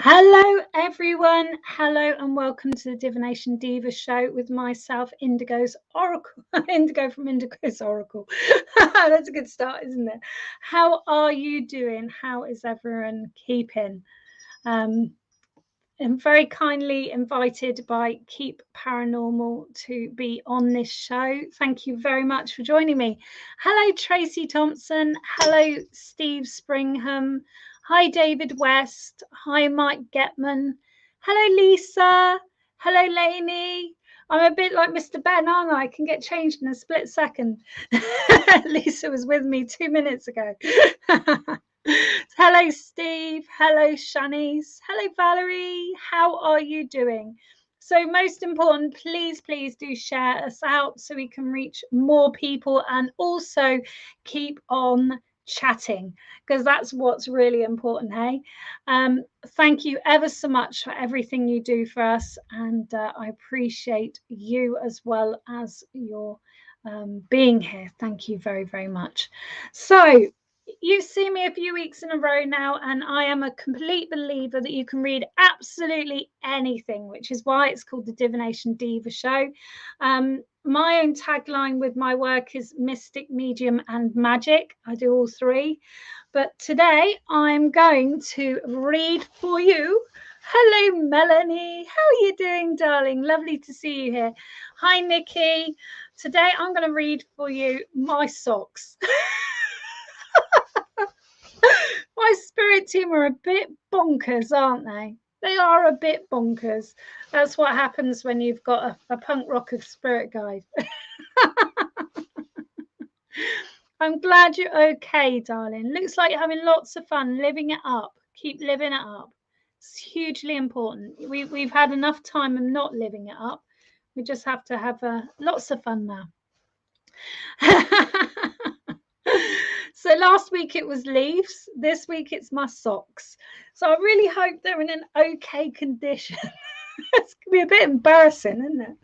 Hello, everyone. Hello, and welcome to the Divination Diva show with myself, Indigo's Oracle. Indigo from Indigo's Oracle. That's a good start, isn't it? How are you doing? How is everyone keeping? I'm very kindly invited by Keep Paranormal to be on this show. Thank you very much for joining me. Hello, Tracy Thompson. Hello, Steve Springham. Hi, David West. Hi, Mike Getman. Hello, Lisa. Hello, Lainey. I'm a bit like Mr. Ben, aren't I? I can get changed in a split second. Lisa was with me 2 minutes ago. Hello, Steve. Hello, Shanice. Hello, Valerie. How are you doing? So most important, please do share us out so we can reach more people and also keep on chatting, because that's what's really important. Hey, thank you ever so much for everything you do for us, and I appreciate you as well as your being here. Thank you very much. So you've seen me a few weeks in a row now, and I am a complete believer that you can read absolutely anything, which is why it's called the Divination Diva show. My own tagline with my work is mystic, medium, and magic. I do all three. But today I'm going to read for you. Hello, Melanie. How are you doing, darling? Lovely to see you here. Hi, Nikki. Today I'm going to read for you my socks. My spirit team are a bit bonkers, aren't they? They are a bit bonkers. That's what happens when you've got a punk rock of spirit guide. I'm glad you're okay, darling. Looks like you're having lots of fun living it up. Keep living it up. It's hugely important. We've had enough time of not living it up. We just have to have lots of fun now. So last week it was leaves. This week it's my socks. So I really hope they're in an okay condition. It's going to be a bit embarrassing, isn't it?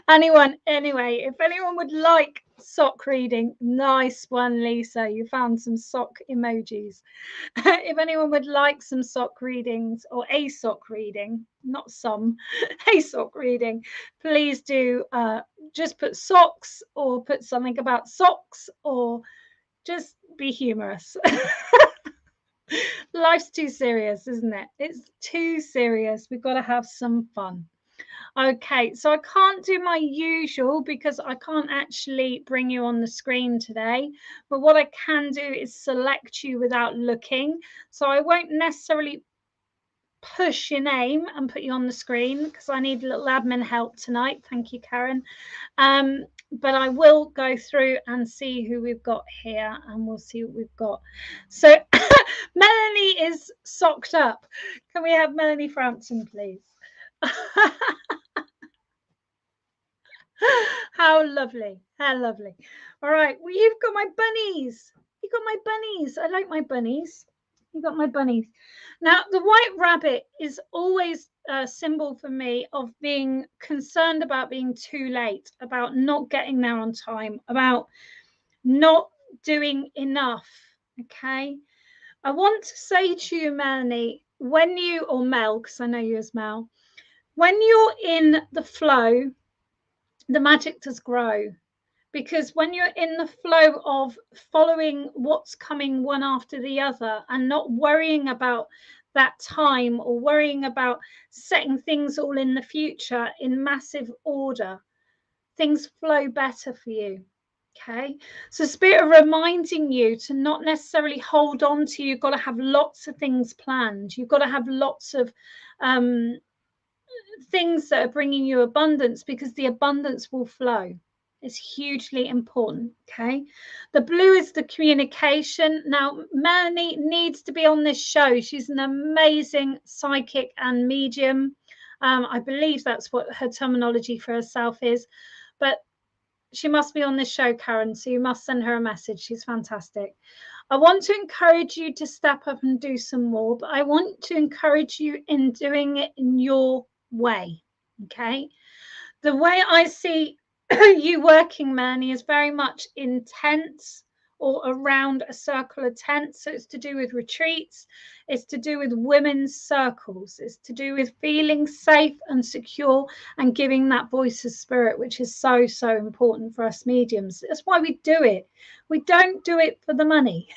Anyway, if anyone would like sock reading, nice one, Lisa. You found some sock emojis. If anyone would like some sock readings or a sock reading, not some, a sock reading, please do just put socks or put something about socks or just be humorous. Life's too serious, isn't it? It's too serious. We've got to have some fun. Okay, so I can't do my usual because I can't actually bring you on the screen today. But what I can do is select you without looking. So I won't necessarily push your name and put you on the screen because I need a little admin help tonight. Thank you, Karen. But I will go through and see who we've got here, and we'll see what we've got. So Melanie is socked up. Can we have Melanie Frampton, please? How lovely. How lovely. All right. Well, you've got my bunnies. You got my bunnies. I like my bunnies. You got my bunnies. Now, the white rabbit is always a symbol for me of being concerned about being too late, about not getting there on time, about not doing enough. Okay. I want to say to you, Melanie, when you, or Mel, because I know you as Mel, when you're in the flow, the magic does grow, because when you're in the flow of following what's coming one after the other and not worrying about that time or worrying about setting things all in the future in massive order, things flow better for you. Okay, so spirit are reminding you to not necessarily hold on to, you've got to have lots of things planned, you've got to have lots of things that are bringing you abundance, because the abundance will flow. It's hugely important. Okay, the blue is the communication. Now Melanie needs to be on this show. She's an amazing psychic and medium. I believe that's what her terminology for herself is, but she must be on this show, Karen, so you must send her a message. She's fantastic. I want to encourage you to step up and do some more, but I want to encourage you in doing it in your way. Okay, the way I see you working, Melanie, is very much intense, or around a circle of tents. So it's to do with retreats, it's to do with women's circles, it's to do with feeling safe and secure and giving that voice of spirit, which is so, so important for us mediums. That's why we do it. We don't do it for the money.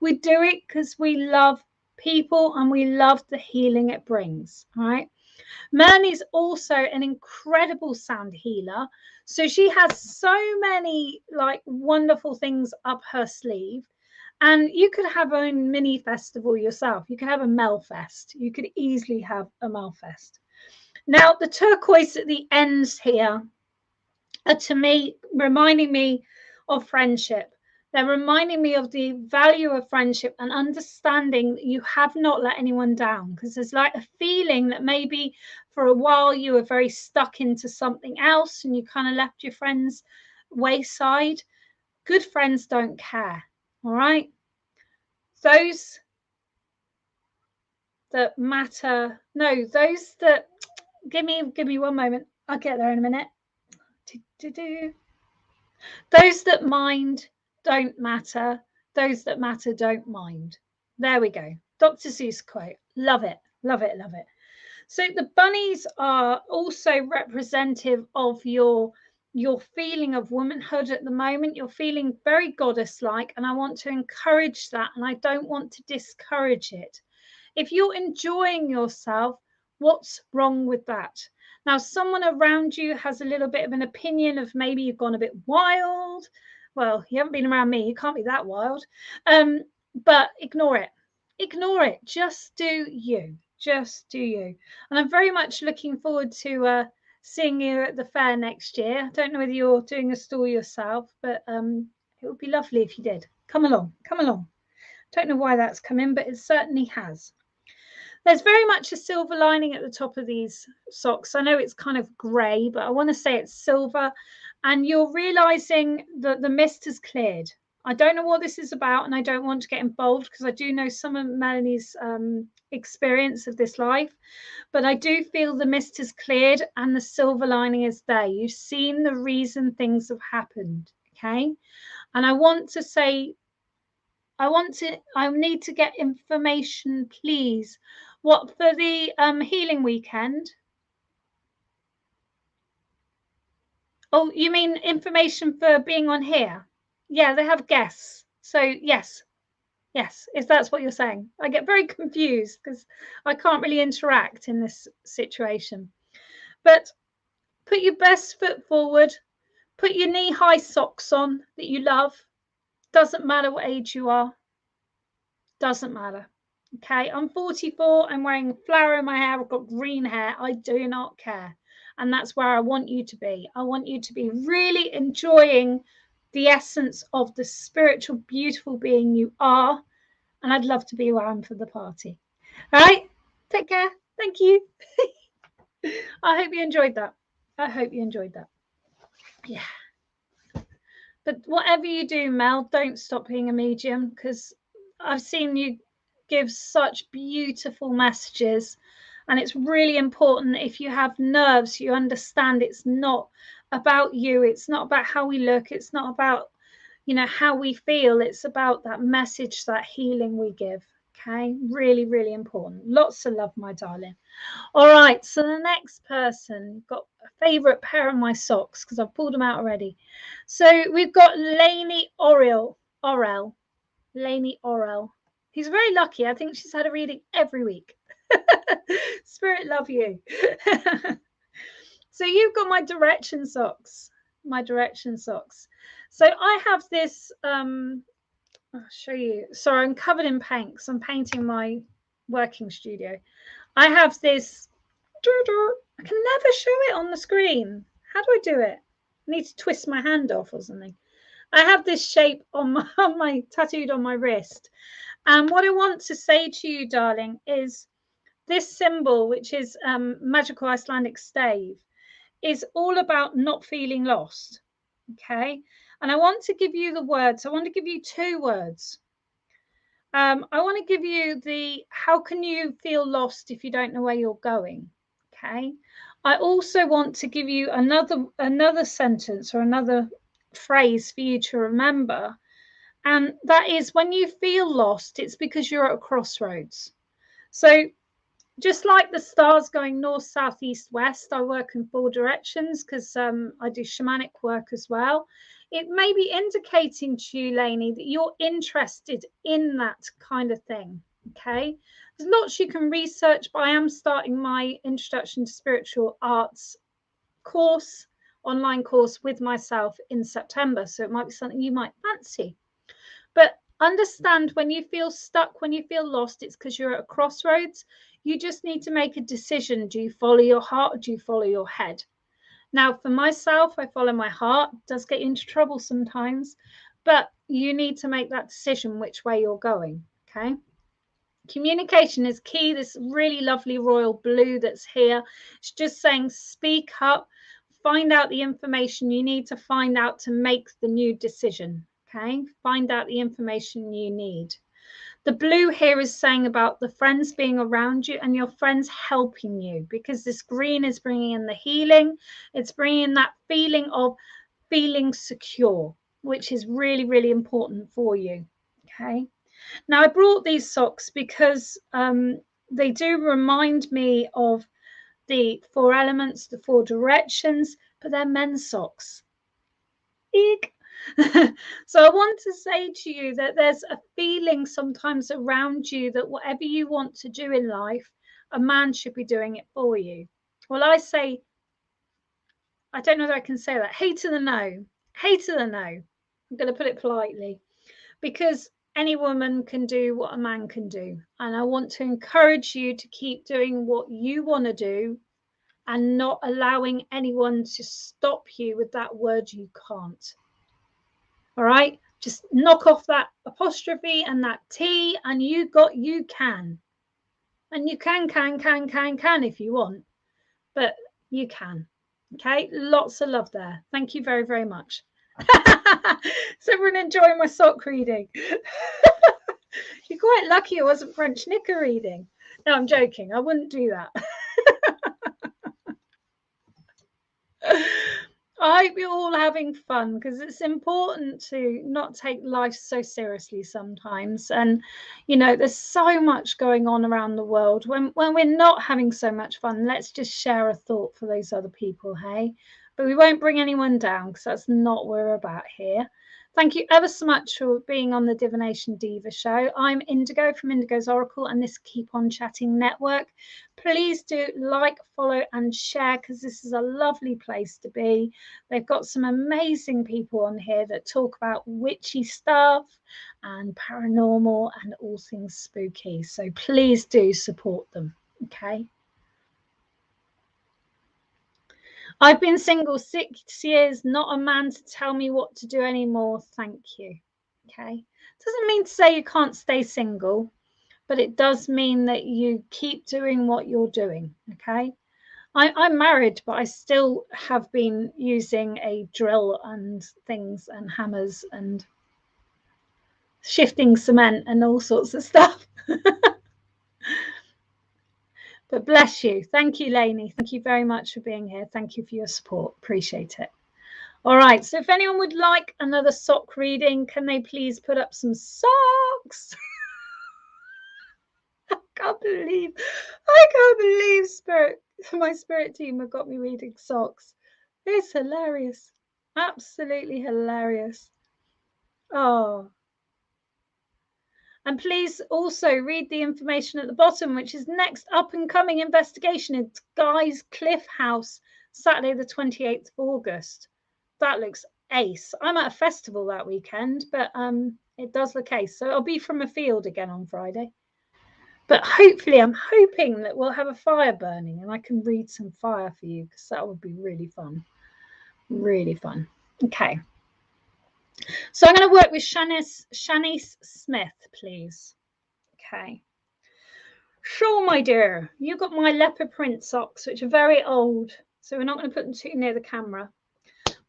We do it because we love people and we love the healing it brings, right? Melanie's also an incredible sound healer. So she has so many like wonderful things up her sleeve. And you could have a mini festival yourself. You could have a Melfest. You could easily have a Melfest. Now, the turquoise at the ends here are, to me, reminding me of friendship. They're reminding me of the value of friendship and understanding that you have not let anyone down, because there's like a feeling that maybe for a while you were very stuck into something else and you kind of left your friends wayside. Good friends don't care, all right? Those that matter, no, those that, give me one moment. I'll get there in a minute. Those that mind don't matter. Those that matter don't mind. There we go. Dr. Seuss quote. Love it. Love it. Love it. So the bunnies are also representative of your feeling of womanhood at the moment. You're feeling very goddess-like, and I want to encourage that, and I don't want to discourage it. If you're enjoying yourself, what's wrong with that? Now, someone around you has a little bit of an opinion of maybe you've gone a bit wild. Well, you haven't been around me. You can't be that wild. But ignore it. Ignore it. Just do you. Just do you. And I'm very much looking forward to seeing you at the fair next year. I don't know whether you're doing a stall yourself, but it would be lovely if you did. Come along. Come along. Don't know why that's come in, but it certainly has. There's very much a silver lining at the top of these socks. I know it's kind of grey, but I want to say it's silver. And you're realizing that the mist has cleared. I don't know what this is about, and I don't want to get involved because I do know some of Melanie's experience of this life. But I do feel the mist has cleared and the silver lining is there. You've seen the reason things have happened, okay? And I want to say, I need to get information, please. What, for the healing weekend? Oh, you mean information for being on here? Yeah, they have guests. So yes, if that's what you're saying. I get very confused because I can't really interact in this situation. But put your best foot forward. Put your knee-high socks on that you love. Doesn't matter what age you are. Doesn't matter. Okay, I'm 44. I'm wearing flower in my hair. I've got green hair. I do not care. And that's where I want you to be. I want you to be really enjoying the essence of the spiritual, beautiful being you are. And I'd love to be around for the party. All right, take care. Thank you. I hope you enjoyed that. I hope you enjoyed that. Yeah. But whatever you do, Mel, don't stop being a medium, because I've seen you give such beautiful messages, and it's really important. If you have nerves, you understand it's not about you. It's not about how we look. It's not about, you know, how we feel. It's about that message, that healing we give. Okay, really, really important. Lots of love, my darling. All right, so the next person, got a favorite pair of my socks because I've pulled them out already. So we've got Lainey Orell. Lainey Orell. He's very lucky. I think she's had a reading every week. Spirit love you. So you've got my direction socks. My direction socks. So I have this, I'll show you. Sorry, I'm covered in paint because I'm painting my working studio. I have this, I can never show it on the screen. How do I do it? I need to twist my hand off or something. I have this shape on my tattooed on my wrist. And what I want to say to you, darling, is this symbol, which is magical Icelandic stave, is all about not feeling lost. Okay. And I want to give you the words. I want to give you two words. I want to give you the, how can you feel lost if you don't know where you're going? Okay. I also want to give you another sentence or another phrase for you to remember. And that is when you feel lost, it's because you're at a crossroads. So just like the stars going north, south, east, west, I work in 4 directions because I do shamanic work as well. It may be indicating to you, Lainey, that you're interested in that kind of thing. Okay. There's lots you can research, but I am starting my Introduction to Spiritual Arts course, online course with myself in September. So it might be something you might fancy. But understand when you feel stuck, when you feel lost, it's because you're at a crossroads. You just need to make a decision. Do you follow your heart or do you follow your head? Now, for myself, I follow my heart. It does get you into trouble sometimes, but you need to make that decision which way you're going. Okay. Communication is key. This really lovely royal blue that's here, it's just saying speak up, find out the information you need to find out to make the new decision. Okay, find out the information you need. The blue here is saying about the friends being around you and your friends helping you, because this green is bringing in the healing. It's bringing in that feeling of feeling secure, which is really, really important for you. Okay. Now, I brought these socks because they do remind me of the 4 elements, the 4 directions, but they're men's socks. Eek. So I want to say to you that there's a feeling sometimes around you that whatever you want to do in life, a man should be doing it for you. Well, I say, I don't know that I can say that. Hey to the no. Hey to the no. I'm going to put it politely, because any woman can do what a man can do. And I want to encourage you to keep doing what you want to do and not allowing anyone to stop you with that word you can't. All right, just knock off that apostrophe and that T, and you can. And you can if you want, but you can. Okay, lots of love there. Thank you very, very much. Is everyone enjoying my sock reading? You're quite lucky it wasn't French knicker reading. No, I'm joking. I wouldn't do that. I hope you're all having fun, because it's important to not take life so seriously sometimes. And, you know, there's so much going on around the world. When we're not having so much fun, let's just share a thought for those other people, hey? But we won't bring anyone down, because that's not what we're about here. Thank you ever so much for being on the Divination Diva show. I'm Indigo from Indigo's Oracle and this Keep On Chatting network. Please do like, follow and share, because this is a lovely place to be. They've got some amazing people on here that talk about witchy stuff and paranormal and all things spooky. So please do support them, okay? I've been single 6 years, not a man to tell me what to do anymore. Thank you. Okay. Doesn't mean to say you can't stay single, but it does mean that you keep doing what you're doing. Okay. I'm married, but I still have been using a drill and things and hammers and shifting cement and all sorts of stuff. But bless you. Thank you, Lainey. Thank you very much for being here. Thank you for your support. Appreciate it. All right. So if anyone would like another sock reading, can they please put up some socks? I can't believe my spirit team have got me reading socks. It's hilarious. Absolutely hilarious. Oh. And please also read the information at the bottom, which is next up and coming investigation. It's Guy's Cliff House, Saturday the 28th of August. That looks ace. I'm at a festival that weekend, but it does look ace. So I'll be from a field again on Friday. But hopefully, I'm hoping that we'll have a fire burning and I can read some fire for you, because that would be really fun. Really fun. Okay. So I'm going to work with Shanice Smith, please. Okay. Sure, my dear. You got my leopard print socks, which are very old, so we're not going to put them too near the camera.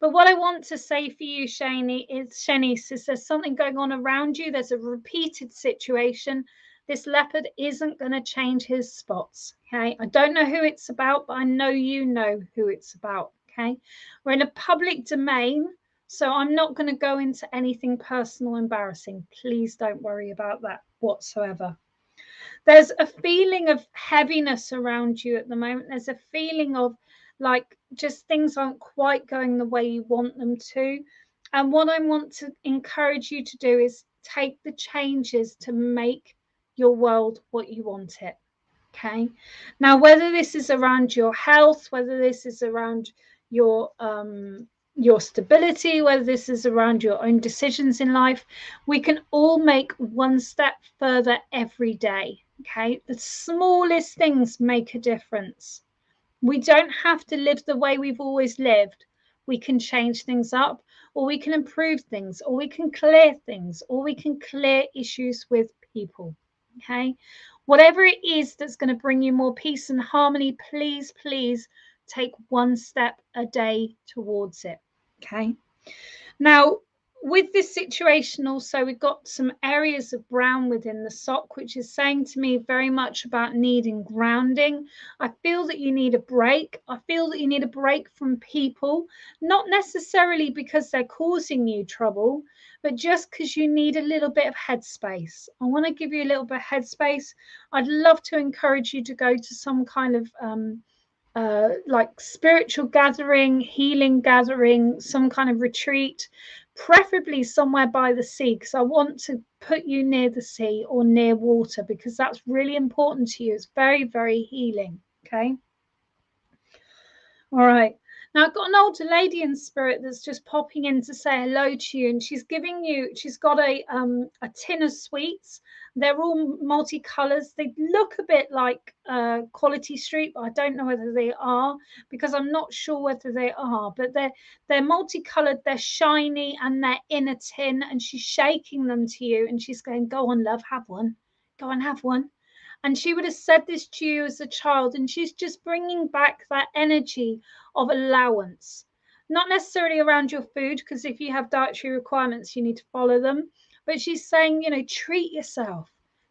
But what I want to say for you, Shanice, is there's something going on around you. There's a repeated situation. This leopard isn't going to change his spots. Okay. I don't know who it's about, but I know you know who it's about. Okay. We're in a public domain. So I'm not going to go into anything personal, embarrassing. Please don't worry about that whatsoever. There's a feeling of heaviness around you at the moment. There's a feeling of like just things aren't quite going the way you want them to. And what I want to encourage you to do is take the changes to make your world what you want it. Okay. Now, whether this is around your health, whether this is around your stability, whether this is around your own decisions in life, we can all make one step further every day. Okay. The smallest things make a difference. We don't have to live the way we've always lived. We can change things up, or we can improve things, or we can clear things, or we can clear issues with people. Okay. Whatever it is that's going to bring you more peace and harmony, please, please take one step a day towards it. Okay. Now, with this situation also, we've got some areas of brown within the sock, which is saying to me very much about needing grounding. I feel that you need a break. I feel that you need a break from people, not necessarily because they're causing you trouble, but just because you need a little bit of headspace. I want to give you a little bit of headspace. I'd love to encourage you to go to some kind of like spiritual gathering, healing gathering, some kind of retreat, preferably somewhere by the sea, because I want to put you near the sea or near water, because that's really important to you. It's very, very healing. Okay. All right. Now I've got an older lady in spirit that's just popping in to say hello to you, and she's giving you. She's got a tin of sweets. They're all multicolours. They look a bit like Quality Street, but I don't know whether they are, because I'm not sure whether they are. But they're multicoloured. They're shiny, and they're in a tin. And she's shaking them to you, and she's going, "Go on, love, have one. Go and have one." And she would have said this to you as a child, and she's just bringing back that energy of allowance, not necessarily around your food, because if you have dietary requirements, you need to follow them. But she's saying, you know, treat yourself,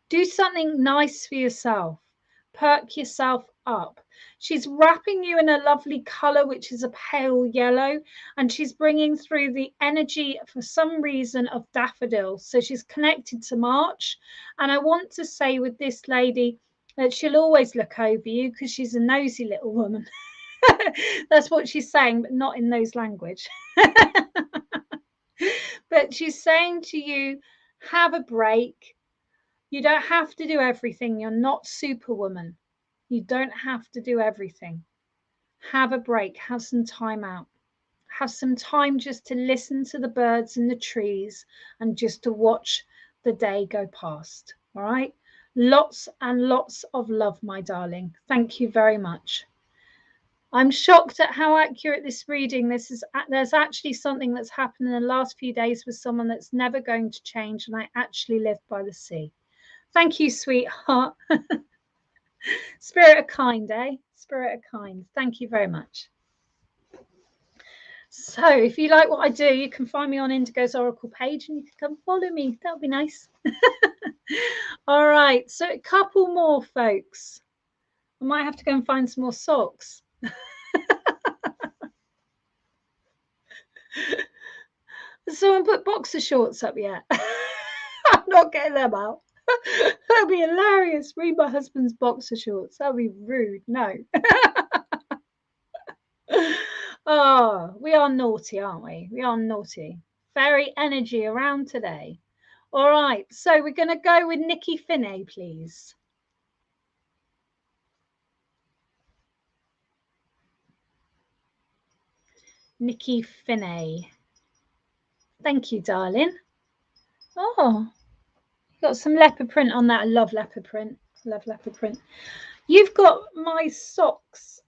do something nice for yourself, perk yourself up. She's wrapping you in a lovely color, which is a pale yellow, and she's bringing through the energy for some reason of daffodils. So she's connected to March. And I want to say with this lady that she'll always look over you, because she's a nosy little woman. That's what she's saying, but not in those language. But she's saying to you, have a break. You don't have to do everything. You're not Superwoman. You don't have to do everything. Have a break. Have some time out. Have some time just to listen to the birds in the trees and just to watch the day go past. All right. Lots and lots of love, my darling. Thank you very much. I'm shocked at how accurate this reading. There's actually something that's happened in the last few days with someone that's never going to change, and I actually live by the sea. Thank you, sweetheart. Spirit of kind, eh? Spirit of kind. Thank you very much. So if you like what I do, you can find me on Indigo's Oracle page, and you can come follow me. That would be nice. All right. So a couple more, folks. I might have to go and find some more socks. Someone put boxer shorts up yet? I'm not getting them out. That'd be hilarious. Read my husband's boxer shorts. That'd be rude. No. Oh, we are naughty, aren't we? We are naughty. Fairy energy around today. All right. So we're going to go with Nikki Finney, please. Nikki Finney. Thank you, darling. Oh, you got some leopard print on that. I love leopard print. Love leopard print. You've got my socks,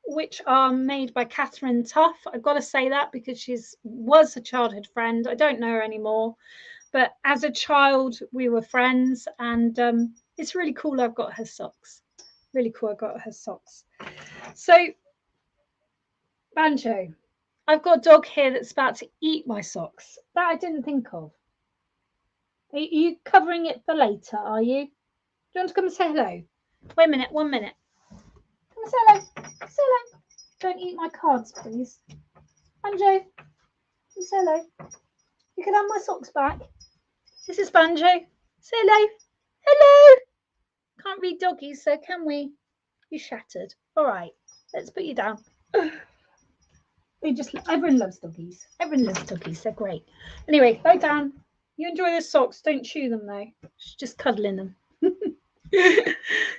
which are made by Catherine Tuff. I've got to say that because she was a childhood friend. I don't know her anymore, but as a child, we were friends, and it's really cool I've got her socks. Really cool I got her socks. So, Banjo, I've got a dog here that's about to eat my socks. That I didn't think of. Are you covering it for later, are you? Do you want to come and say hello? Wait a minute, 1 minute. Come and say hello. Say hello. Don't eat my cards, please. Banjo, You say hello. You can have my socks back. This is Banjo. Say hello. Hello. Can't read doggies, so can we? You shattered. All right, let's put you down. Everyone loves doggies. Everyone loves doggies. They're great. Anyway, go down. You enjoy the socks. Don't chew them though. Just cuddle in them.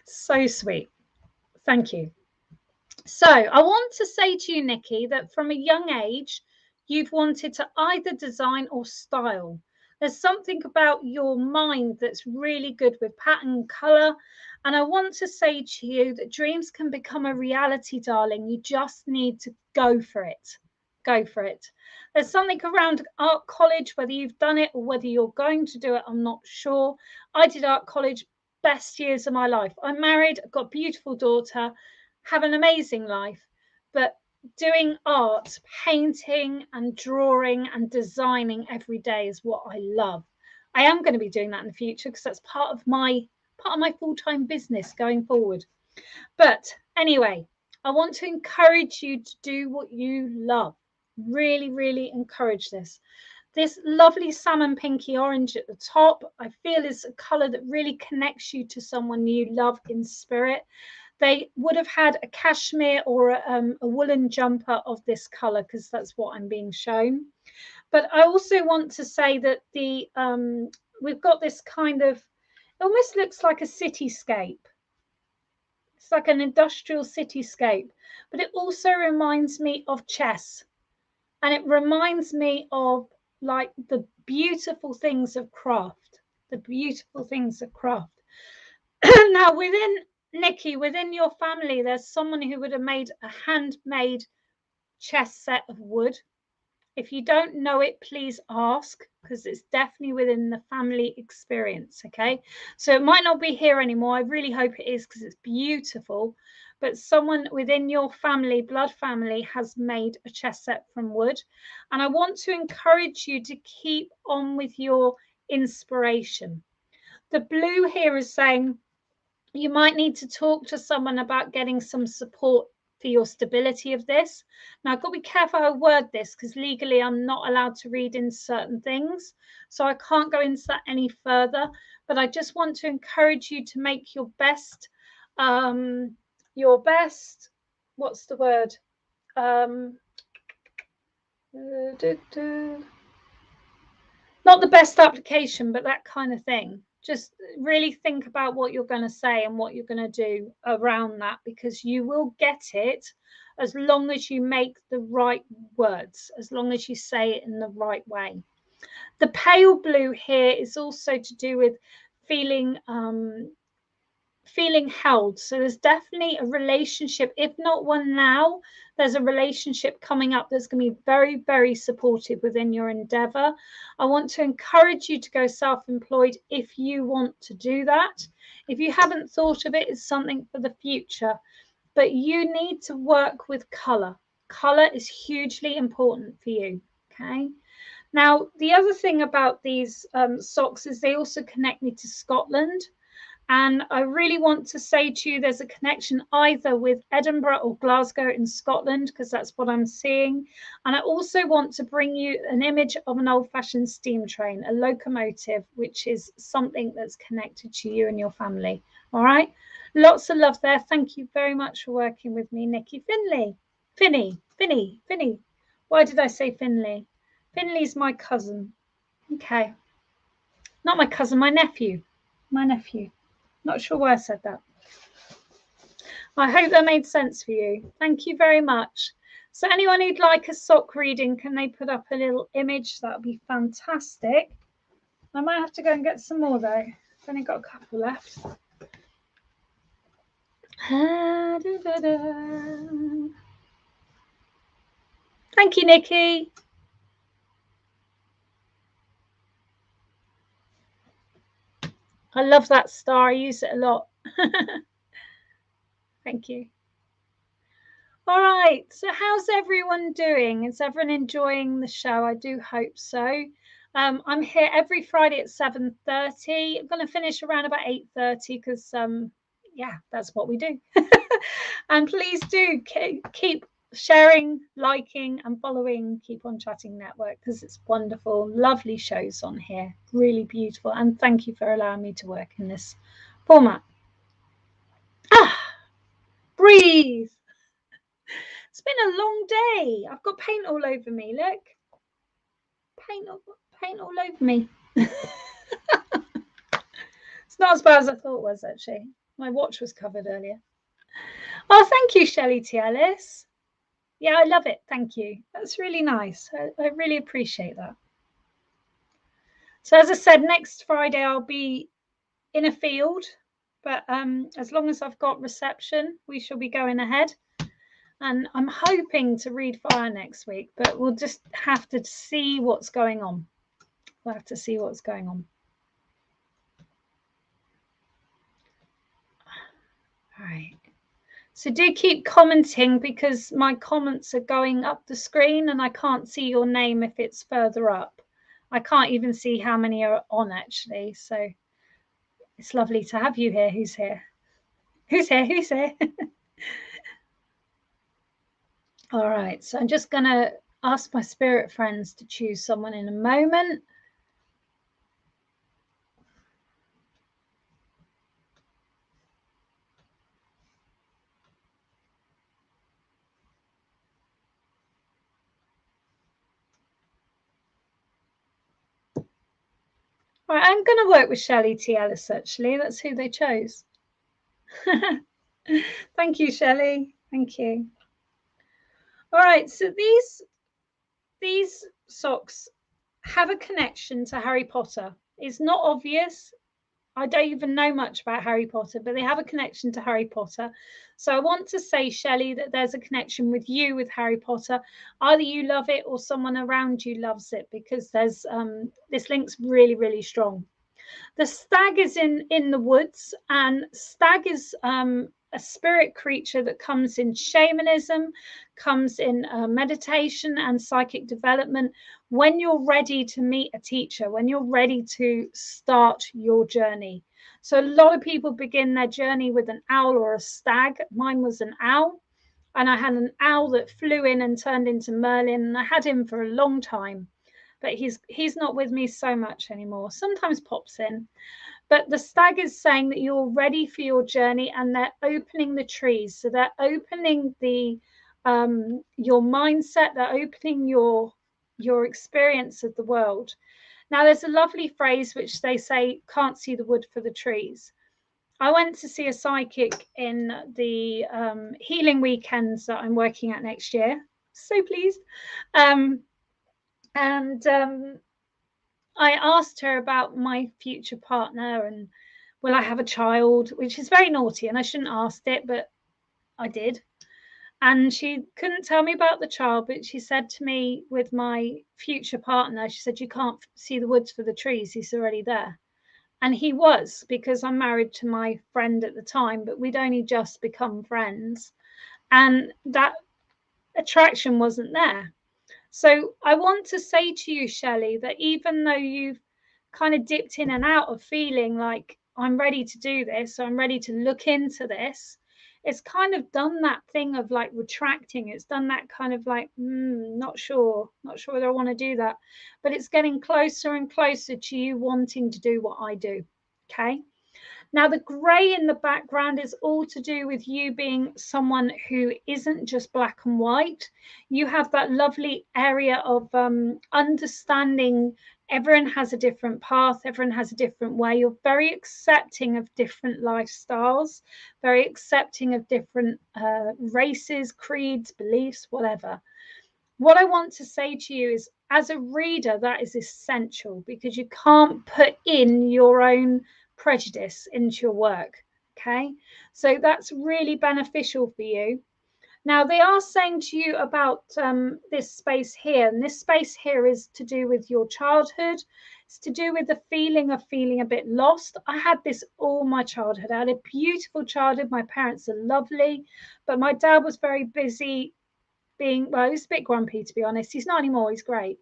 So sweet. Thank you. So I want to say to you, Nikki, that from a young age, you've wanted to either design or style. There's something about your mind that's really good with pattern and colour. And I want to say to you that dreams can become a reality, darling. You just need to go for it. Go for it. There's something around art college, whether you've done it or whether you're going to do it, I'm not sure. I did art college, best years of my life. I'm married, I've got a beautiful daughter, have an amazing life. But doing art, painting and drawing and designing every day is what I love. I am going to be doing that in the future because that's part of my full-time business going forward. But anyway, I want to encourage you to do what you love. Really, really encourage this. This lovely salmon pinky orange at the top, I feel is a colour that really connects you to someone you love in spirit. They would have had a cashmere or a woolen jumper of this colour because that's what I'm being shown. But I also want to say that we've got this kind of, it almost looks like a cityscape. It's like an industrial cityscape, but it also reminds me of chess. And it reminds me of like the beautiful things of craft, the beautiful things of craft. Now, Nikki, within your family, there's someone who would have made a handmade chess set of wood. If you don't know it, please ask, because it's definitely within the family experience, okay? So it might not be here anymore. I really hope it is because it's beautiful. But someone within your family, blood family, has made a chess set from wood. And I want to encourage you to keep on with your inspiration. The blue here is saying you might need to talk to someone about getting some support for your stability of this. Now, I've got to be careful how I word this because legally I'm not allowed to read in certain things. So I can't go into that any further. But I just want to encourage you to make your best, what's the word? Not the best application, but that kind of thing. Just really think about what you're going to say and what you're going to do around that, because you will get it as long as you make the right words, as long as you say it in the right way. The pale blue here is also to do with feeling held. So there's definitely a relationship, if not one now, there's a relationship coming up that's going to be very, very supportive within your endeavor. I want to encourage you to go self-employed if you want to do that. If you haven't thought of it, it's something for the future, but you need to work with color. Color is hugely important for you, okay? Now, the other thing about these socks is they also connect me to Scotland. And I really want to say to you, there's a connection either with Edinburgh or Glasgow in Scotland, because that's what I'm seeing. And I also want to bring you an image of an old-fashioned steam train, a locomotive, which is something that's connected to you and your family. All right. Lots of love there. Thank you very much for working with me, Nikki. Finley. Why did I say Finley? Finley's my cousin. Okay. Not my cousin, my nephew. Not sure why I said that. I hope that made sense for you. Thank you very much. So anyone who'd like a sock reading, can they put up a little image? That would be fantastic. I might have to go and get some more though. I've only got a couple left. Thank you, Nikki. I love that star. I use it a lot. Thank you. All right. So how's everyone doing? Is everyone enjoying the show? I do hope so. I'm here every Friday at 7:30. I'm going to finish around about 8:30 because, yeah, that's what we do. And please do keep sharing, liking, and following Keep On Chatting Network, because it's wonderful, lovely shows on here, really beautiful. And thank you for allowing me to work in this format. Breathe. It's been a long day. I've got paint all over me. Look, paint all over me. It's not as bad as I thought it was, actually. My watch was covered earlier. Oh, thank you, Shelley T. Ellis. Yeah, I love it. Thank you. That's really nice. I really appreciate that. So as I said, next Friday I'll be in a field, but as long as I've got reception, we shall be going ahead. And I'm hoping to read fire next week, but we'll just have to see what's going on. We'll have to see what's going on. All right. So do keep commenting, because my comments are going up the screen and I can't see your name if it's further up. I can't even see how many are on, actually. So it's lovely to have you here. Who's here? Who's here? Who's here? All right. So I'm just going to ask my spirit friends to choose someone in a moment. All right, I'm going to work with Shelley T. Ellis, actually. That's who they chose. Thank you, Shelley. Thank you. All right, so these socks have a connection to Harry Potter. It's not obvious. I don't even know much about Harry Potter, but they have a connection to Harry Potter. So I want to say, Shelley, that there's a connection with you with Harry Potter. Either you love it or someone around you loves it, because there's this link's really, really strong. The stag is in the woods, and stag is a spirit creature that comes in shamanism, comes in meditation and psychic development. When you're ready to meet a teacher, when you're ready to start your journey. So a lot of people begin their journey with an owl or a stag. Mine was an owl, and I had an owl that flew in and turned into Merlin, and I had him for a long time. But he's not with me so much anymore. Sometimes pops in. But the stag is saying that you're ready for your journey, and they're opening the trees. So they're opening the your mindset. They're opening your experience of the world. Now, there's a lovely phrase which they say, can't see the wood for the trees. I went to see a psychic in the healing weekends that I'm working at next year. So pleased. I asked her about my future partner and will I have a child, which is very naughty, and I shouldn't have asked it, but I did. And she couldn't tell me about the child, but she said to me, with my future partner, she said, you can't see the woods for the trees, he's already there. And he was, because I'm married to my friend at the time, but we'd only just become friends. And that attraction wasn't there. So I want to say to you, Shelley, that even though you've kind of dipped in and out of feeling like I'm ready to do this, or I'm ready to look into this, it's kind of done that thing of like retracting. It's done that kind of like, not sure whether I want to do that. But it's getting closer and closer to you wanting to do what I do. Okay. Now, the grey in the background is all to do with you being someone who isn't just black and white. You have that lovely area of understanding everyone has a different path, everyone has a different way. You're very accepting of different lifestyles, very accepting of different races, creeds, beliefs, whatever. What I want to say to you is, as a reader, that is essential, because you can't put in your own prejudice into your work. Okay, so that's really beneficial for you. Now, they are saying to you about this space here, and this space here is to do with your childhood. It's to do with the feeling of feeling a bit lost. I had this all my childhood. I had a beautiful childhood. My parents are lovely, but my dad was very busy being, well, he was a bit grumpy, to be honest. He's not anymore. He's great.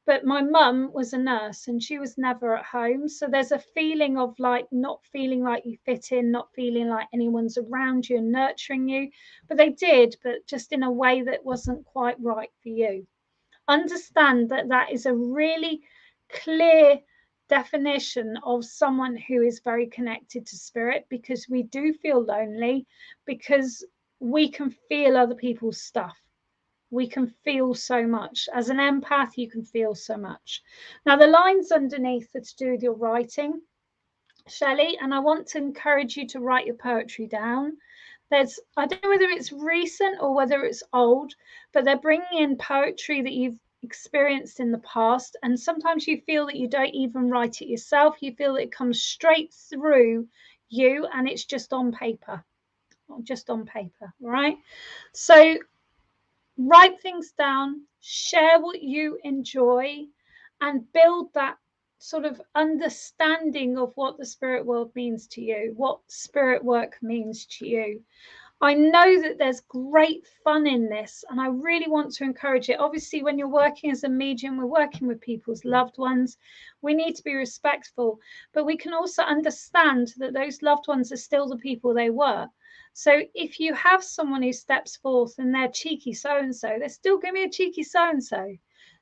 But my mum was a nurse and she was never at home. So there's a feeling of like not feeling like you fit in, not feeling like anyone's around you and nurturing you. But they did, but just in a way that wasn't quite right for you. Understand that that is a really clear definition of someone who is very connected to spirit, because we do feel lonely, because we can feel other people's stuff. We can feel so much. As an empath, you can feel so much. Now, the lines underneath are to do with your writing, Shelley, and I want to encourage you to write your poetry down. I don't know whether it's recent or whether it's old, but they're bringing in poetry that you've experienced in the past. And sometimes you feel that you don't even write it yourself. You feel that it comes straight through you and it's just on paper, right? So write things down, share what you enjoy, and build that sort of understanding of what the spirit world means to you, what spirit work means to you. I know that there's great fun in this, and I really want to encourage it. Obviously, when you're working as a medium, we're working with people's loved ones. We need to be respectful, but we can also understand that those loved ones are still the people they were. So if you have someone who steps forth and they're cheeky so-and-so, they're still going to be a cheeky so-and-so.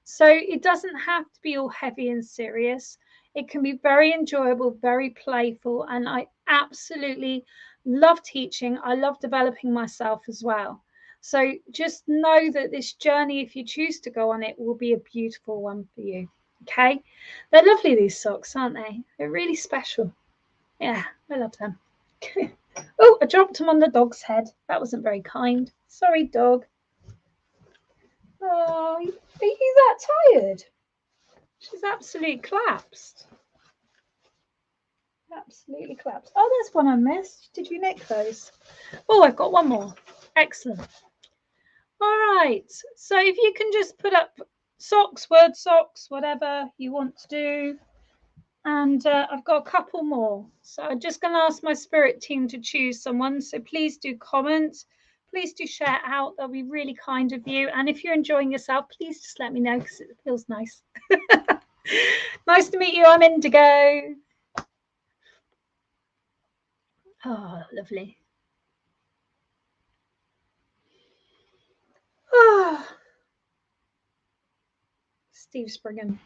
So it doesn't have to be all heavy and serious. It can be very enjoyable, very playful, and I absolutely love teaching. I love developing myself as well. So just know that this journey, if you choose to go on it, will be a beautiful one for you. Okay. They're lovely, these socks, aren't they? They're really special. Yeah, I love them. Oh, I dropped them on the dog's head. That wasn't very kind. Sorry, dog. Oh, are you that tired? She's absolutely collapsed. Absolutely collapsed. Oh, there's one I missed. Did you nick those? Oh, I've got one more. Excellent. All right. So if you can just put up socks, word socks, whatever you want to do. And I've got a couple more. So I'm just going to ask my spirit team to choose someone. So please do comment. Please do share out. That'll be really kind of you. And if you're enjoying yourself, please just let me know because it feels nice. Nice to meet you. I'm Indigo. Oh, lovely. Oh. Steve Springham.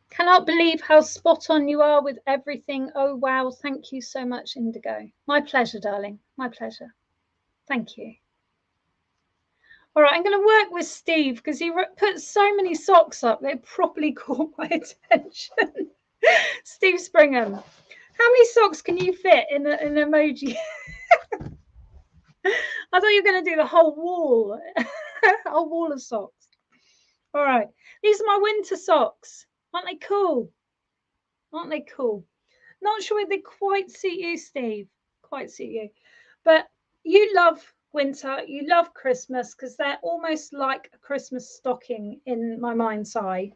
Cannot believe how spot on you are with everything. Oh, wow. Thank you so much, Indigo. My pleasure, darling. My pleasure. Thank you. All right, I'm going to work with Steve because he put so many socks up. They properly caught my attention. Steve Springham. How many socks can you fit in an emoji? I thought you were going to do the whole wall. A whole wall of socks. All right. These are my winter socks. Aren't they cool? Aren't they cool? Not sure if they quite suit you, Steve. Quite suit you. But you love winter. You love Christmas because they're almost like a Christmas stocking in my mind's eye.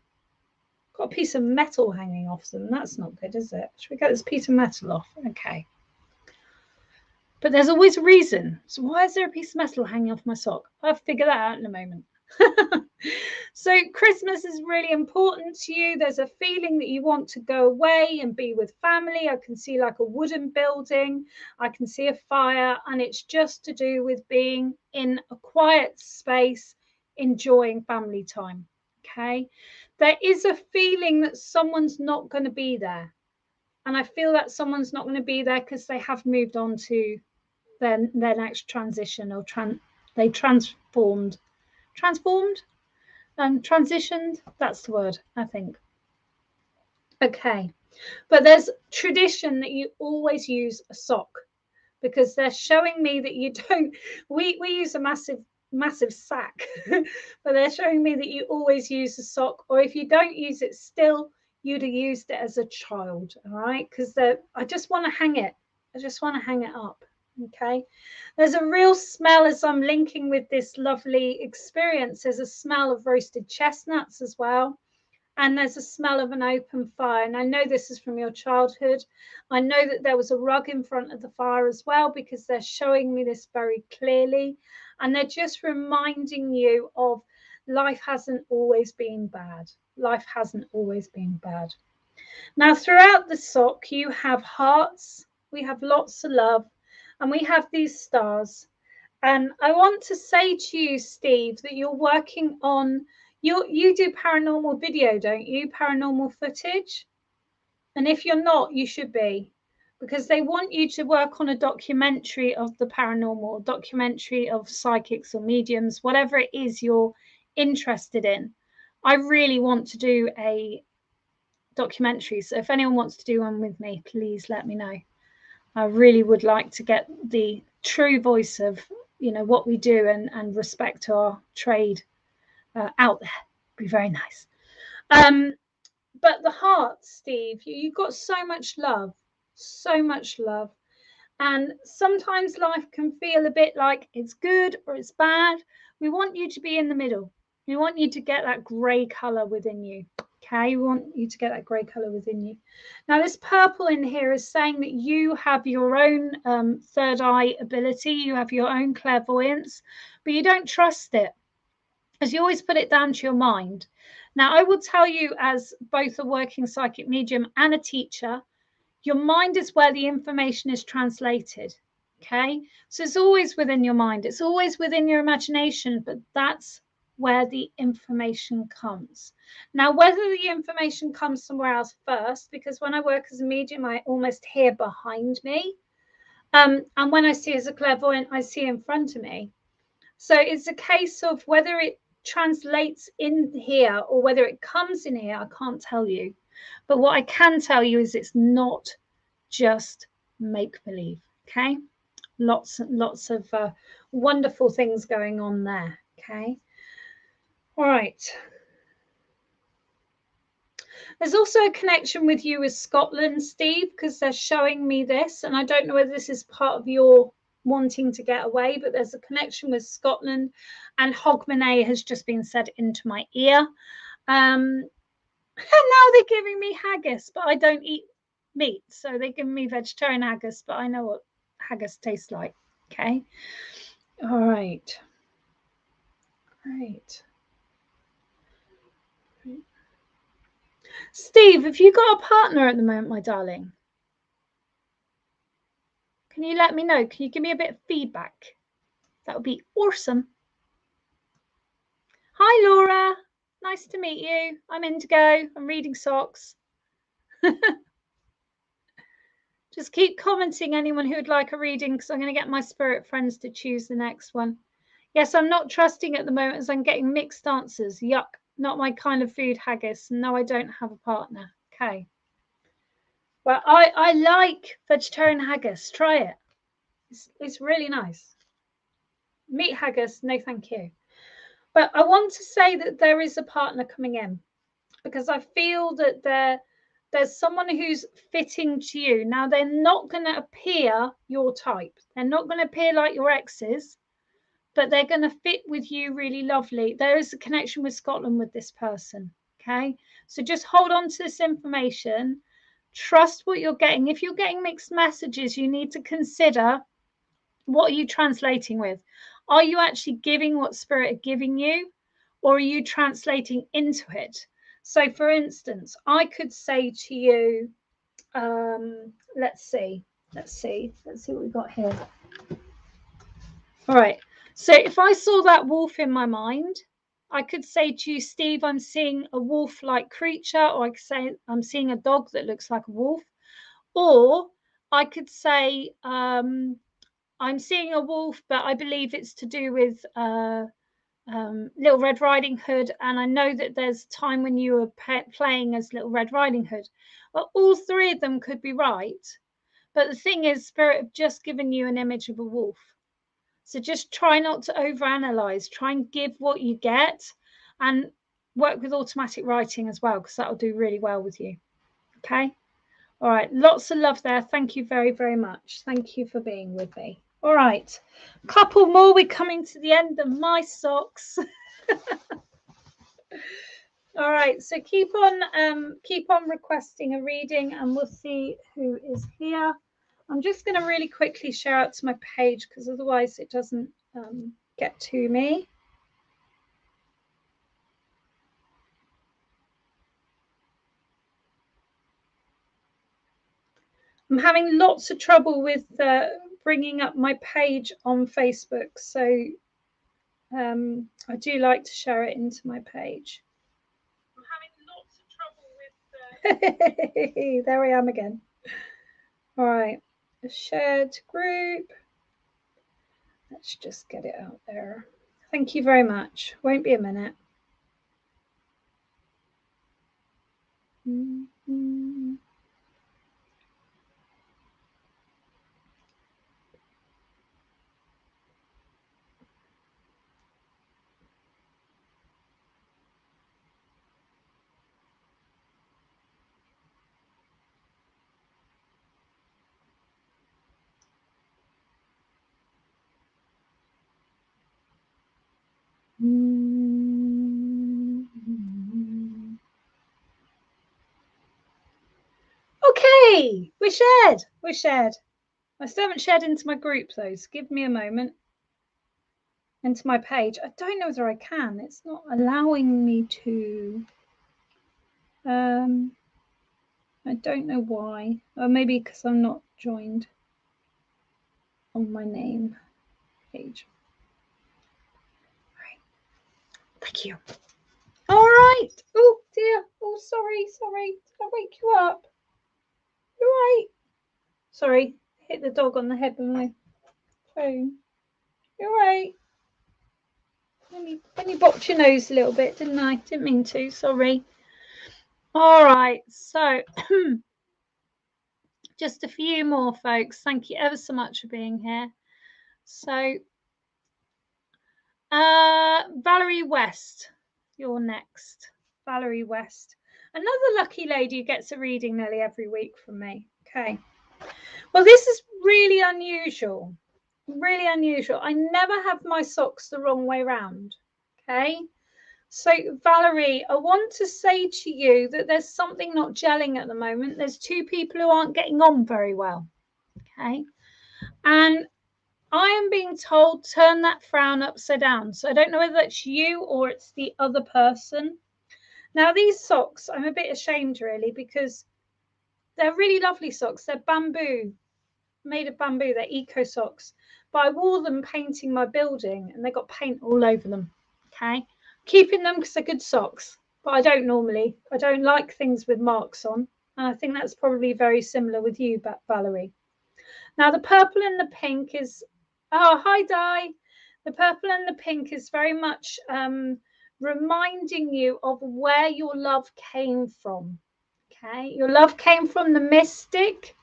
Got a piece of metal hanging off them. That's not good, is it? Should we get this piece of metal off? Okay. But there's always a reason. So why is there a piece of metal hanging off my sock? I'll figure that out in a moment. So Christmas is really important to you. There's a feeling that you want to go away and be with family. I can see like a wooden building. I can see a fire, and it's just to do with being in a quiet space, enjoying family time. Okay. There is a feeling that someone's not going to be there. And I feel that someone's not going to be there because they have moved on to their next transition, or they transitioned. That's the word, I think. Okay, but there's tradition that you always use a sock, because they're showing me that you don't. We use a massive sack, but they're showing me that you always use a sock, or if you don't use it still, you'd have used it as a child. All right, because I just want to hang it. I just want to hang it up. Okay, there's a real smell as I'm linking with this lovely experience. There's a smell of roasted chestnuts as well, and there's a smell of an open fire. And I know this is from your childhood. I know that there was a rug in front of the fire as well, because they're showing me this very clearly. And they're just reminding you of life hasn't always been bad. Life hasn't always been bad. Now, throughout the sock, you have hearts, we have lots of love, and we have these stars. And I want to say to you, Steve, that you're working on, you do paranormal video, don't you? Paranormal footage. And if you're not, you should be, because they want you to work on a documentary of the paranormal, documentary of psychics or mediums, whatever it is you're interested in. I really want to do a documentary. So if anyone wants to do one with me, please let me know. I really would like to get the true voice of, you know, what we do and respect our trade out there. Be very nice. But the heart, Steve, you've got so much love, so much love. And sometimes life can feel a bit like it's good or it's bad. We want you to be in the middle. We want you to get that grey colour within you. Okay, we want you to get that grey colour within you. Now, this purple in here is saying that you have your own third eye ability. You have your own clairvoyance, but you don't trust it, as you always put it down to your mind. Now, I will tell you, as both a working psychic medium and a teacher, your mind is where the information is translated. Okay, so it's always within your mind, it's always within your imagination, but that's where the information comes. Now, whether the information comes somewhere else first, because when I work as a medium, I almost hear behind me. And when I see as a clairvoyant, I see in front of me. So it's a case of whether it translates in here or whether it comes in here, I can't tell you. But what I can tell you is it's not just make-believe, okay? Lots and lots of wonderful things going on there, okay? All right. There's also a connection with you with Scotland, Steve, because they're showing me this, and I don't know whether this is part of your wanting to get away, but there's a connection with Scotland, and Hogmanay has just been said into my ear. And now they're giving me haggis, but I don't eat meat, so they're giving me vegetarian haggis, but I know what haggis tastes like. Okay. All right. Great. Steve, have you got a partner at the moment, my darling? Can you let me know? Can you give me a bit of feedback? That would be awesome. Hi, Laura. Nice to meet you. I'm Indigo. I'm reading socks. Just keep commenting, anyone who would like a reading, because I'm going to get my spirit friends to choose the next one. Yes, I'm not trusting at the moment as I'm getting mixed answers. Yuck, not my kind of food, haggis. No, I don't have a partner. Okay. Well, I like vegetarian haggis. Try it. It's really nice. Meat haggis, no thank you. But I want to say that there is a partner coming in, because I feel that there's someone who's fitting to you. Now, they're not going to appear your type. They're not going to appear like your exes, but they're going to fit with you really lovely. There is a connection with Scotland with this person, okay? So just hold on to this information. Trust what you're getting. If you're getting mixed messages, you need to consider, what are you translating with? Are you actually giving what Spirit are giving you, or are you translating into it? So, for instance, I could say to you, let's see what we've got here. All right. So if I saw that wolf in my mind, I could say to you, Steve, I'm seeing a wolf-like creature, or I could say I'm seeing a dog that looks like a wolf, or I could say I'm seeing a wolf, but I believe it's to do with Little Red Riding Hood, and I know that there's a time when you were playing as Little Red Riding Hood. Well, all three of them could be right, but the thing is, Spirit have just given you an image of a wolf. So just try not to overanalyze. Try and give what you get, and work with automatic writing as well, because that'll do really well with you. Okay. All right. Lots of love there. Thank you very, very much. Thank you for being with me. All right. Couple more. We're coming to the end of my socks. All right, so keep on requesting a reading, and we'll see who is here. I'm just going to really quickly share out to my page because otherwise it doesn't get to me. I'm having lots of trouble with bringing up my page on Facebook, so I do like to share it into my page. I'm having lots of trouble with there I am again. All right, a shared group. Let's just get it out there. Thank you very much. Won't be a minute. Mm-hmm. Okay, we're shared. We're shared. I still haven't shared into my group though, so give me a moment. Into my page. I don't know whether I can. It's not allowing me to. I don't know why. Or maybe because I'm not joined on my name page. All right. Thank you. All right. Oh dear. Oh, sorry. Did I wake you up? You're right. Sorry. Hit the dog on the head with my phone. You're right. Only bopped your nose a little bit, didn't I? Didn't mean to. Sorry. All right. So just a few more, folks. Thank you ever so much for being here. So Valerie West, you're next. Valerie West. Another lucky lady who gets a reading nearly every week from me. Okay. Well, this is really unusual. Really unusual. I never have my socks the wrong way round. Okay. So, Valerie, I want to say to you that there's something not gelling at the moment. There's two people who aren't getting on very well. Okay. And I am being told turn that frown upside down. So I don't know whether that's you or it's the other person. Now, these socks, I'm a bit ashamed really because they're really lovely socks. They're bamboo, made of bamboo. They're eco socks. But I wore them painting my building and they got paint all over them. Okay. Keeping them because they're good socks. But I don't normally. I don't like things with marks on. And I think that's probably very similar with you, Valerie. Now, the purple and the pink is, oh, hi, Di. The purple and the pink is very much reminding you of where your love came from. Okay, your love came from the mystic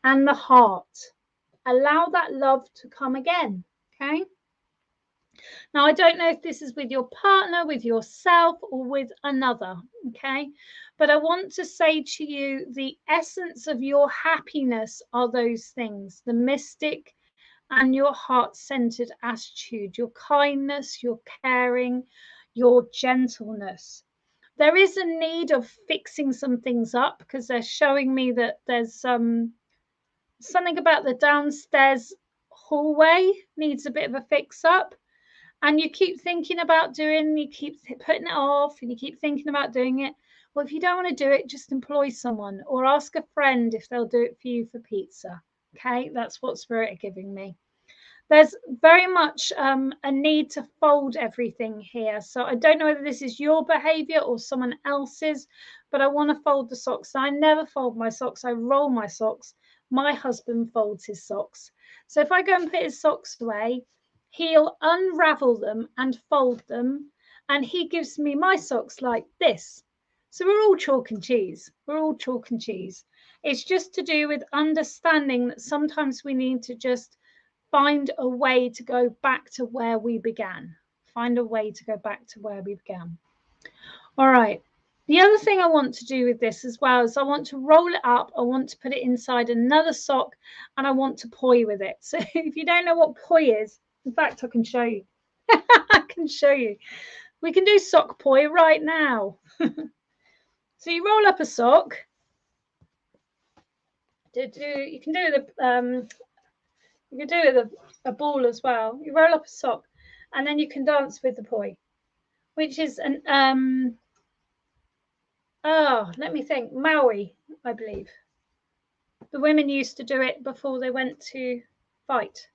and the heart. Allow that love to come again. Okay. Now, I don't know if this is with your partner, with yourself, or with another, okay? But I want to say to you, the essence of your happiness are those things, the mystic and your heart-centered attitude, your kindness, your caring, your gentleness. There is a need of fixing some things up because they're showing me that there's something about the downstairs hallway needs a bit of a fix up. And you keep thinking about doing, you keep putting it off and you keep thinking about doing it. Well, if you don't want to do it, just employ someone or ask a friend if they'll do it for you for pizza. Okay, that's what Spirit are giving me. There's very much a need to fold everything here. So I don't know whether this is your behavior or someone else's, but I want to fold the socks. I never fold my socks. I roll my socks. My husband folds his socks. So if I go and put his socks away, he'll unravel them and fold them, and he gives me my socks like this. So we're all chalk and cheese. We're all chalk and cheese. It's just to do with understanding that sometimes we need to just find a way to go back to where we began. Find a way to go back to where we began. All right. The other thing I want to do with this as well is I want to roll it up. I want to put it inside another sock and I want to poi with it. So if you don't know what poi is, in fact, I can show you. I can show you. We can do sock poi right now. So you roll up a sock. You can do a ball as well. You roll up a sock, and then you can dance with the poi, which is an let me think, Maui, I believe. The women used to do it before they went to fight.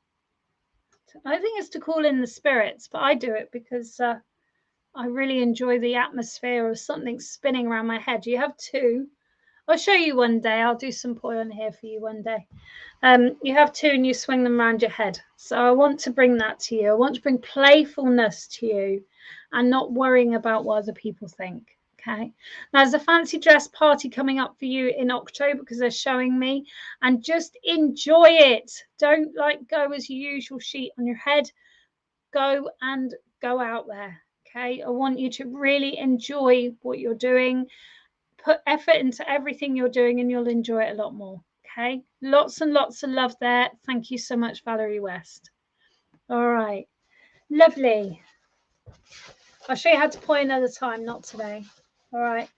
I think it's to call in the spirits, but I do it because I really enjoy the atmosphere of something spinning around my head. You have two. I'll show you one day. I'll do some poi on here for you one day. You have two and you swing them around your head. So I want to bring that to you. I want to bring playfulness to you and not worrying about what other people think. Okay. Now, there's a fancy dress party coming up for you in October because they're showing me, and just enjoy it. Don't go as your usual sheet on your head. Go out there. Okay. I want you to really enjoy what you're doing. Put effort into everything you're doing and you'll enjoy it a lot more. Okay. Lots and lots of love there. Thank you so much, Valerie West. All right. Lovely. I'll show you how to poi another time, not today. All right.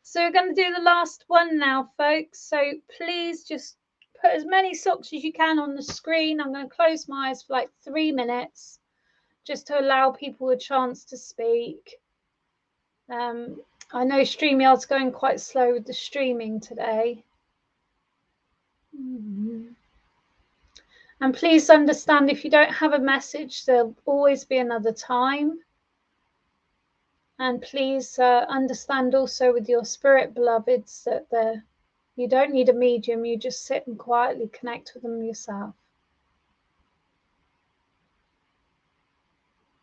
So we're going to do the last one now, folks. So please just put as many socks as you can on the screen. I'm going to close my eyes for like 3 minutes just to allow people a chance to speak. I know StreamYard's going quite slow with the streaming today. And please understand, if you don't have a message, there'll always be another time. And please understand also with your spirit beloveds that you don't need a medium, you just sit and quietly connect with them yourself.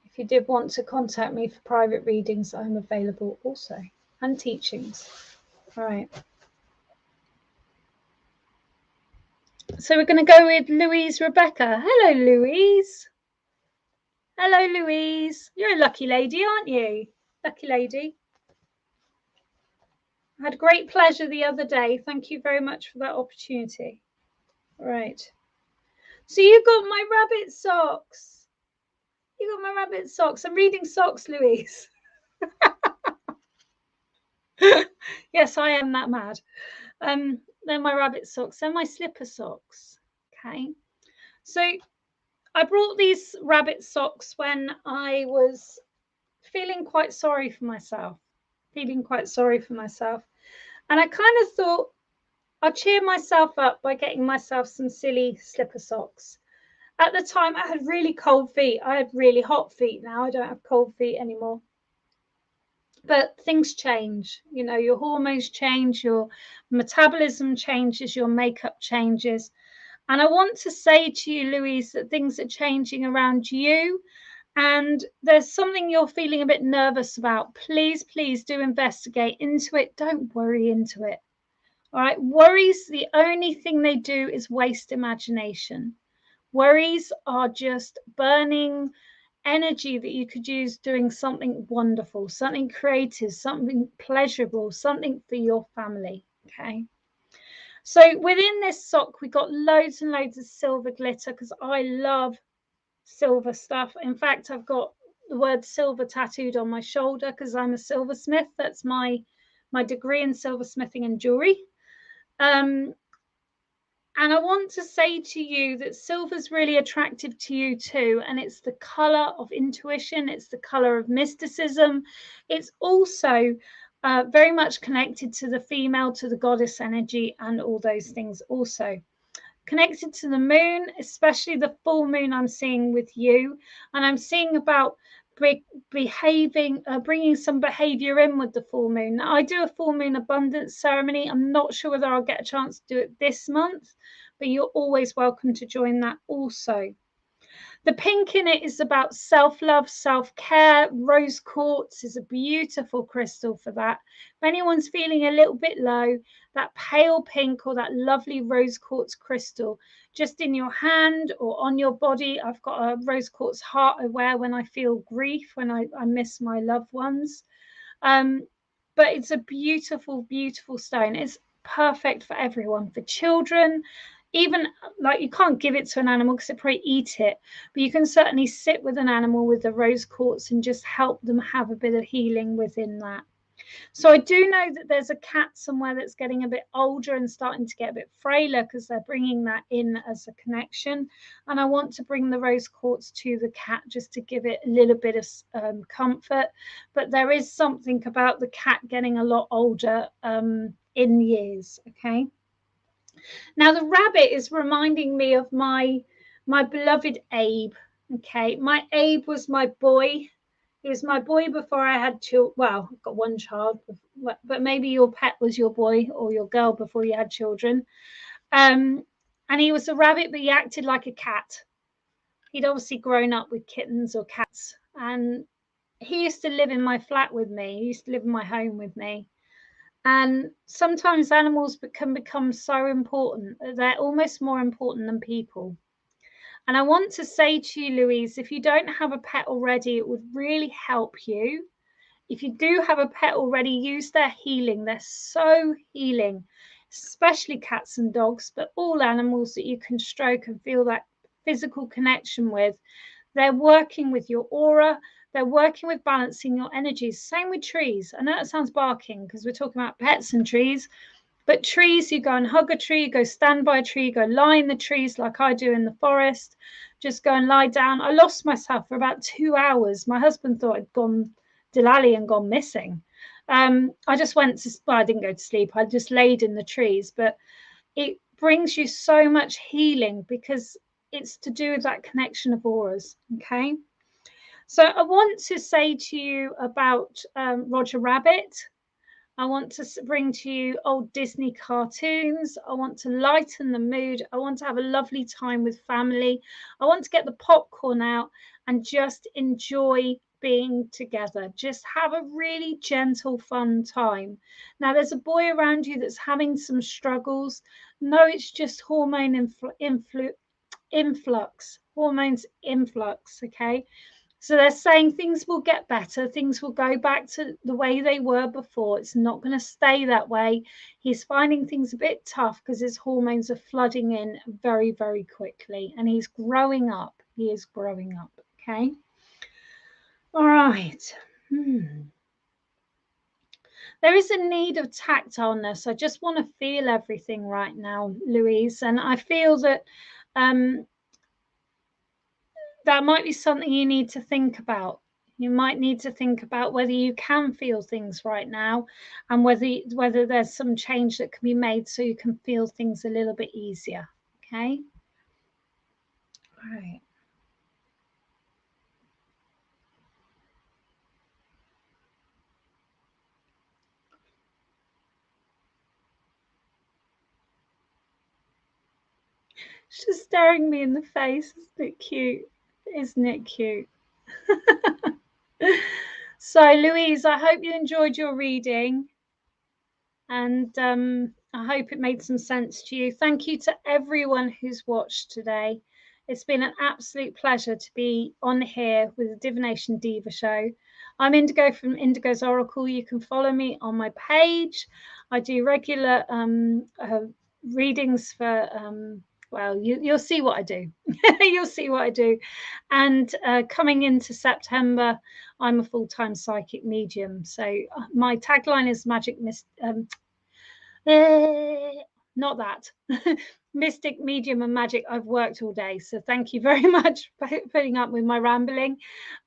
If you did want to contact me for private readings, I'm available also, and teachings. All right. So we're going to go with Louise Rebecca. Hello, Louise. Hello, Louise. You're a lucky lady, aren't you? Lucky lady. I had great pleasure the other day. Thank you very much for that opportunity. All right. So you got my rabbit socks. You got my rabbit socks. I'm reading socks, Louise. Yes, I am that mad. They're my rabbit socks. They're my slipper socks. Okay. So I brought these rabbit socks when I was feeling quite sorry for myself. And I kind of thought I'll cheer myself up by getting myself some silly slipper socks. At the time, I had really cold feet. I had really hot feet. Now I don't have cold feet anymore. But things change. You know, your hormones change, your metabolism changes, your makeup changes. And I want to say to you, Louise, that things are changing around you. And there's something you're feeling a bit nervous about. Please, please do investigate into it. Don't worry into it. All right. Worries, the only thing they do is waste imagination. Worries are just burning energy that you could use doing something wonderful, something creative, something pleasurable, something for your family. Okay. So within this sock, we got loads and loads of silver glitter because I love silver stuff. In fact, I've got the word silver tattooed on my shoulder because I'm a silversmith. That's my degree in silversmithing and jewelry. And I want to say to you that silver's really attractive to you too. And it's the color of intuition. It's the color of mysticism. It's also very much connected to the female, to the goddess energy and all those things also. Connected to the moon, especially the full moon I'm seeing with you. And I'm seeing about bringing some behavior in with the full moon. Now, I do a full moon abundance ceremony. I'm not sure whether I'll get a chance to do it this month, but you're always welcome to join that also. The pink in it is about self-love, self-care. Rose quartz is a beautiful crystal for that. If anyone's feeling a little bit low, that pale pink or that lovely rose quartz crystal, just in your hand or on your body. I've got a rose quartz heart I wear when I feel grief, when I miss my loved ones. But it's a beautiful, beautiful stone. It's perfect for everyone, for children, even like you can't give it to an animal because it probably eat it, but you can certainly sit with an animal with the rose quartz and just help them have a bit of healing within that. So I do know that there's a cat somewhere that's getting a bit older and starting to get a bit frailer because they're bringing that in as a connection. And I want to bring the rose quartz to the cat just to give it a little bit of comfort. But there is something about the cat getting a lot older in years, okay? Now the rabbit is reminding me of my beloved Abe, okay? My Abe was my boy. He was my boy before I had children. Well, I've got one child, but maybe your pet was your boy or your girl before you had children. And he was a rabbit, but he acted like a cat. He'd obviously grown up with kittens or cats. And he used to live in my flat with me. He used to live in my home with me. And sometimes animals can become so important. They're almost more important than people. And I want to say to you, Louise, if you don't have a pet already, it would really help you. If you do have a pet already, use their healing. They're so healing, especially cats and dogs, but all animals that you can stroke and feel that physical connection with. They're working with your aura. They're working with balancing your energies. Same with trees. I know it sounds barking because we're talking about pets and trees, but trees, you go and hug a tree, go stand by a tree, go lie in the trees like I do in the forest, just go and lie down. I lost myself for about 2 hours. My husband thought I'd gone Delali and gone missing. I just went to, well, I didn't go to sleep. I just laid in the trees, but it brings you so much healing because it's to do with that connection of auras, okay? So I want to say to you about Roger Rabbit. I want to bring to you old Disney cartoons. I want to lighten the mood. I want to have a lovely time with family. I want to get the popcorn out and just enjoy being together. Just have a really gentle, fun time. Now, there's a boy around you that's having some struggles. No, it's just hormone influx, hormones influx, okay? So they're saying things will get better, things will go back to the way they were before. It's not going to stay that way. He's finding things a bit tough because his hormones are flooding in very, very quickly. And he's growing up. He is growing up, okay? All right. There is a need of tactileness. I just want to feel everything right now, Louise. And I feel that that might be something you need to think about. You might need to think about whether you can feel things right now and whether there's some change that can be made so you can feel things a little bit easier, okay? All right. She's staring me in the face. Isn't it cute? Isn't it cute? So, Louise, I hope you enjoyed your reading. And I hope it made some sense to you. Thank you to everyone who's watched today. It's been an absolute pleasure to be on here with the Divination Diva show. I'm Indigo from Indigo's Oracle. You can follow me on my page. I do regular readings for, well, you'll see what I do. You'll see what I do. And coming into September, I'm a full-time psychic medium. So my tagline is magic not that. Mystic, medium, and magic. I've worked all day. So thank you very much for putting up with my rambling.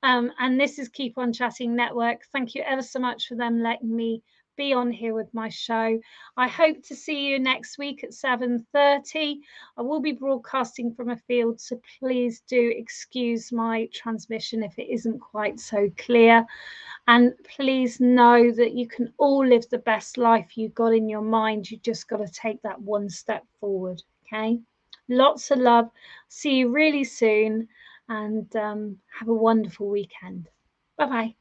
And this is Keep On Chatting Network. Thank you ever so much for them letting me be on here with my show. I hope to see you next week at 7:30. I will be broadcasting from a field, so please do excuse my transmission if it isn't quite so clear. And please know that you can all live the best life you've got in your mind. You just got to take that one step forward, okay? Lots of love. See you really soon, and have a wonderful weekend. Bye-bye.